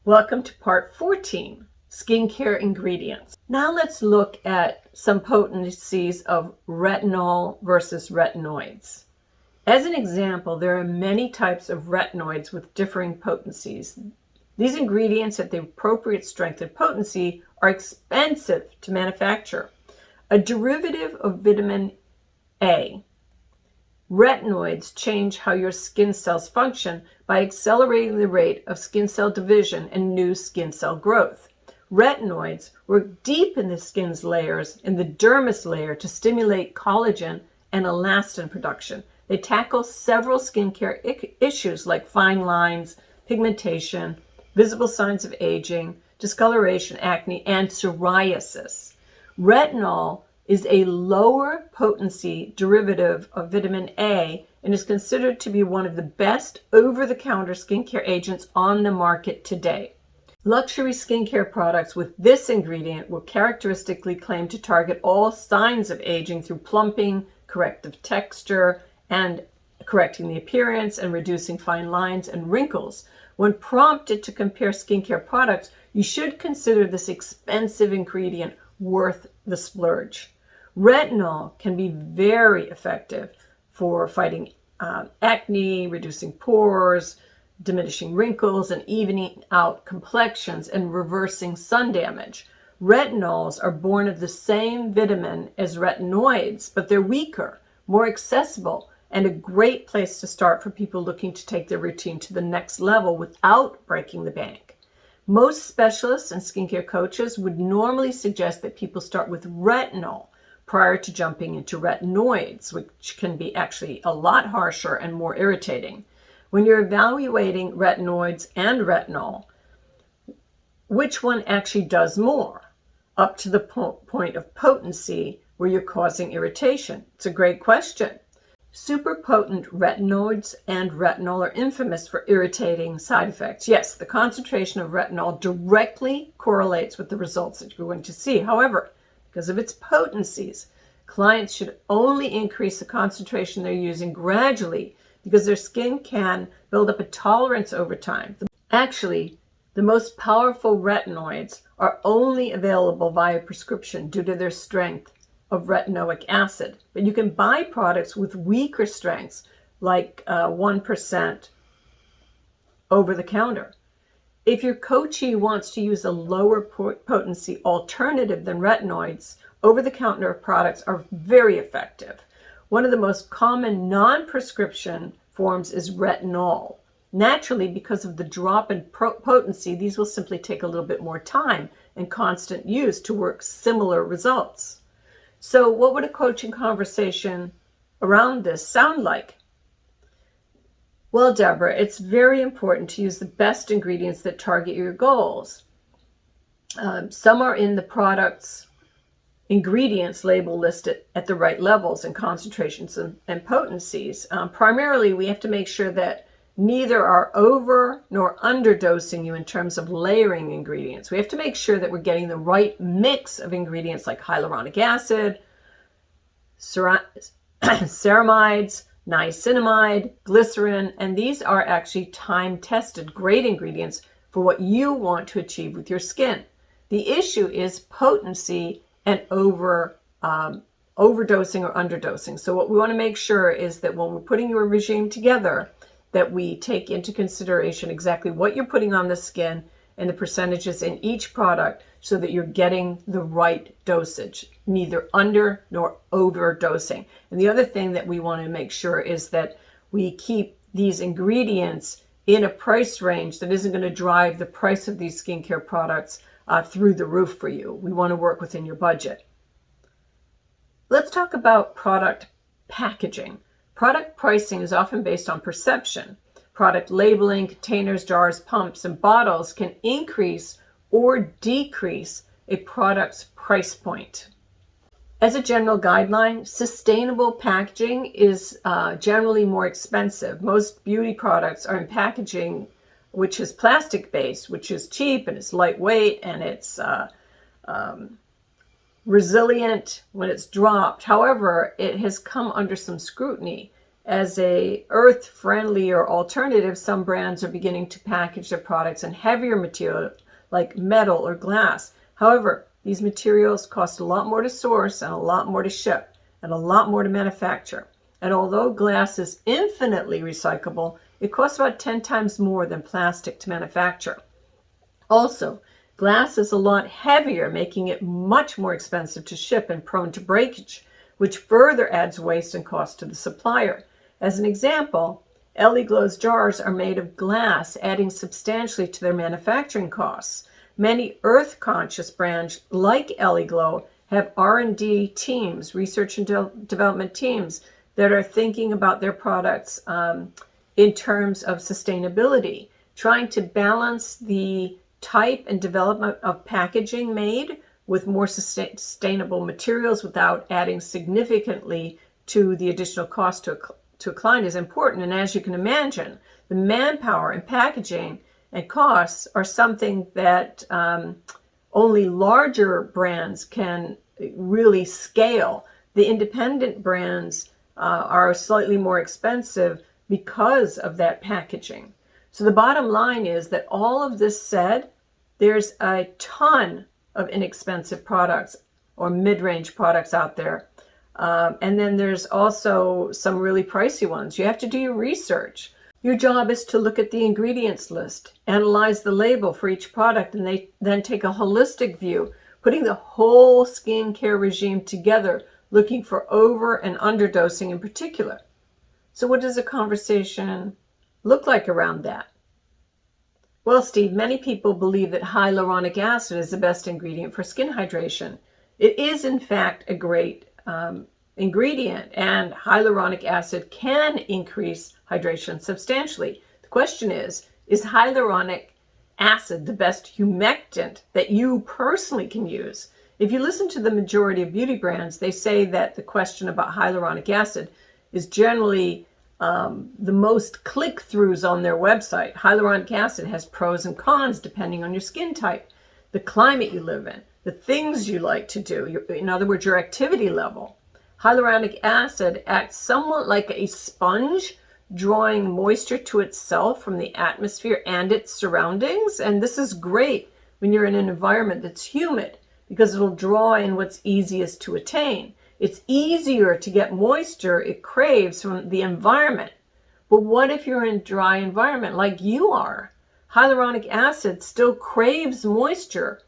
Welcome to part 14, skincare ingredients. Now let's look at some potencies of retinol versus retinoids. As an example, there are many types of retinoids with differing potencies. These ingredients at the appropriate strength and potency are expensive to manufacture. A derivative of vitamin A, retinoids change how your skin cells function by accelerating the rate of skin cell division and new skin cell growth. Retinoids work deep in the skin's layers, in the dermis layer, to stimulate collagen and elastin production. They tackle several skincare issues like fine lines, pigmentation, visible signs of aging, discoloration, acne, and psoriasis. Retinol is a lower potency derivative of vitamin A and is considered to be one of the best over-the-counter skincare agents on the market today. Luxury skincare products with this ingredient will characteristically claim to target all signs of aging through plumping, corrective texture, and correcting the appearance and reducing fine lines and wrinkles. When prompted to compare skincare products, you should consider this expensive ingredient worth the splurge. Retinol can be very effective for fighting acne, reducing pores, diminishing wrinkles, and evening out complexions and reversing sun damage. Retinols are born of the same vitamin as retinoids, but they're weaker, more accessible, and a great place to start for people looking to take their routine to the next level without breaking the bank. Most specialists and skincare coaches would normally suggest that people start with retinol prior to jumping into retinoids, which can be actually a lot harsher and more irritating. When you're evaluating retinoids and retinol, which one actually does more up to the point of potency where you're causing irritation? It's a great question. Super potent retinoids and retinol are infamous for irritating side effects. Yes, the concentration of retinol directly correlates with the results that you're going to see. However, because of its potencies, clients should only increase the concentration they're using gradually because their skin can build up a tolerance over time. Actually, the most powerful retinoids are only available via prescription due to their strength of retinoic acid. But you can buy products with weaker strengths, like 1% over the counter. If your coachee wants to use a lower potency alternative than retinoids, over-the-counter products are very effective. One of the most common non-prescription forms is retinol. Naturally, because of the drop in potency, these will simply take a little bit more time and constant use to work similar results. So what would a coaching conversation around this sound like? Well, Deborah, it's very important to use the best ingredients that target your goals. Some are in the product's ingredients label listed at the right levels and concentrations and potencies. Primarily, we have to make sure that neither are over nor underdosing you in terms of layering ingredients. We have to make sure that we're getting the right mix of ingredients like hyaluronic acid, ceramides, niacinamide, glycerin, and these are actually time-tested great ingredients for what you want to achieve with your skin. The issue is potency and overdosing or underdosing. So what we want to make sure is that when we're putting your regime together, that we take into consideration exactly what you're putting on the skin and the percentages in each product so that you're getting the right dosage, neither under nor overdosing. And the other thing that we want to make sure is that we keep these ingredients in a price range that isn't going to drive the price of these skincare products through the roof for you. We want to work within your budget. Let's talk about product packaging. Product pricing is often based on perception. Product labeling, containers, jars, pumps, and bottles can increase or decrease a product's price point. As a general guideline, sustainable packaging is generally more expensive. Most beauty products are in packaging which is plastic-based, which is cheap and it's lightweight and it's resilient when it's dropped. However, it has come under some scrutiny As a earth-friendlier alternative, some brands are beginning to package their products in heavier material like metal or glass. However, these materials cost a lot more to source and a lot more to ship and a lot more to manufacture. And although glass is infinitely recyclable, it costs about 10 times more than plastic to manufacture. Also, glass is a lot heavier, making it much more expensive to ship and prone to breakage, which further adds waste and cost to the supplier. As an example, Ellie-Glow's jars are made of glass, adding substantially to their manufacturing costs. Many earth-conscious brands like Ellie-Glow have R&D teams, research and development teams, that are thinking about their products in terms of sustainability, trying to balance the type and development of packaging made with more sustainable materials without adding significantly to the additional cost to a client is important. And as you can imagine, the manpower and packaging and costs are something that only larger brands can really scale. The independent brands are slightly more expensive because of that packaging. So the bottom line is that all of this said, there's a ton of inexpensive products or mid-range products out there. And then there's also some really pricey ones. You have to do your research. Your job is to look at the ingredients list, analyze the label for each product, and then take a holistic view, putting the whole skincare regime together, looking for over and underdosing in particular. So what does a conversation look like around that? Well, Steve, many people believe that hyaluronic acid is the best ingredient for skin hydration. It is, in fact, a great ingredient, and hyaluronic acid can increase hydration substantially. The question is hyaluronic acid the best humectant that you personally can use? If you listen to the majority of beauty brands, they say that the question about hyaluronic acid is generally the most click-throughs on their website. Hyaluronic acid has pros and cons depending on your skin type, the climate you live in, the things you like to do, in other words, your activity level. Hyaluronic acid acts somewhat like a sponge, drawing moisture to itself from the atmosphere and its surroundings. And this is great when you're in an environment that's humid because it'll draw in what's easiest to attain. It's easier to get moisture it craves from the environment. But what if you're in a dry environment like you are? Hyaluronic acid still craves moisture,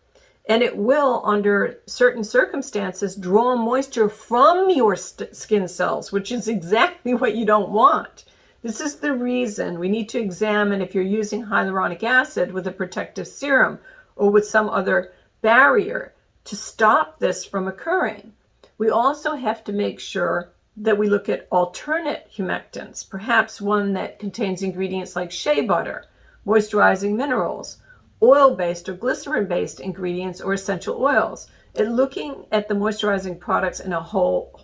and it will, under certain circumstances, draw moisture from your skin cells, which is exactly what you don't want. This is the reason we need to examine if you're using hyaluronic acid with a protective serum or with some other barrier to stop this from occurring. We also have to make sure that we look at alternate humectants, perhaps one that contains ingredients like shea butter, moisturizing minerals, oil-based or glycerin-based ingredients or essential oils. And looking at the moisturizing products in a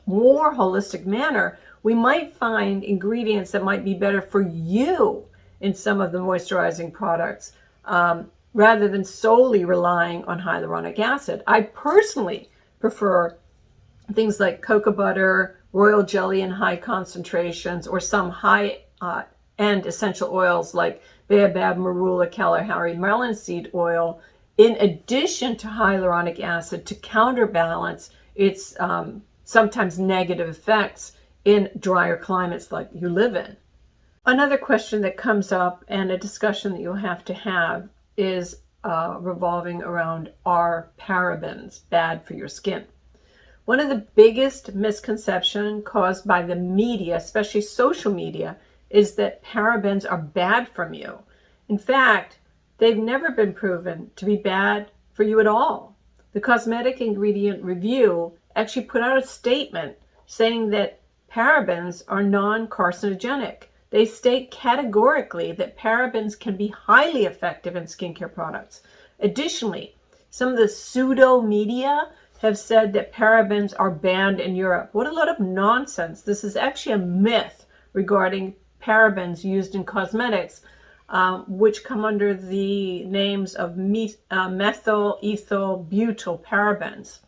more holistic manner, we might find ingredients that might be better for you in some of the moisturizing products, rather than solely relying on hyaluronic acid. I personally prefer things like cocoa butter, royal jelly in high concentrations, or some high-end essential oils like baobab, marula, kalahari, melon seed oil, in addition to hyaluronic acid to counterbalance its sometimes negative effects in drier climates like you live in. Another question that comes up and a discussion that you'll have to have is revolving around, are parabens bad for your skin? One of the biggest misconceptions caused by the media, especially social media, is that parabens are bad for you. In fact, they've never been proven to be bad for you at all. The Cosmetic Ingredient Review actually put out a statement saying that parabens are non-carcinogenic. They state categorically that parabens can be highly effective in skincare products. Additionally, some of the pseudo media have said that parabens are banned in Europe. What a lot of nonsense. This is actually a myth regarding parabens used in cosmetics, which come under the names of methyl ethyl butyl parabens.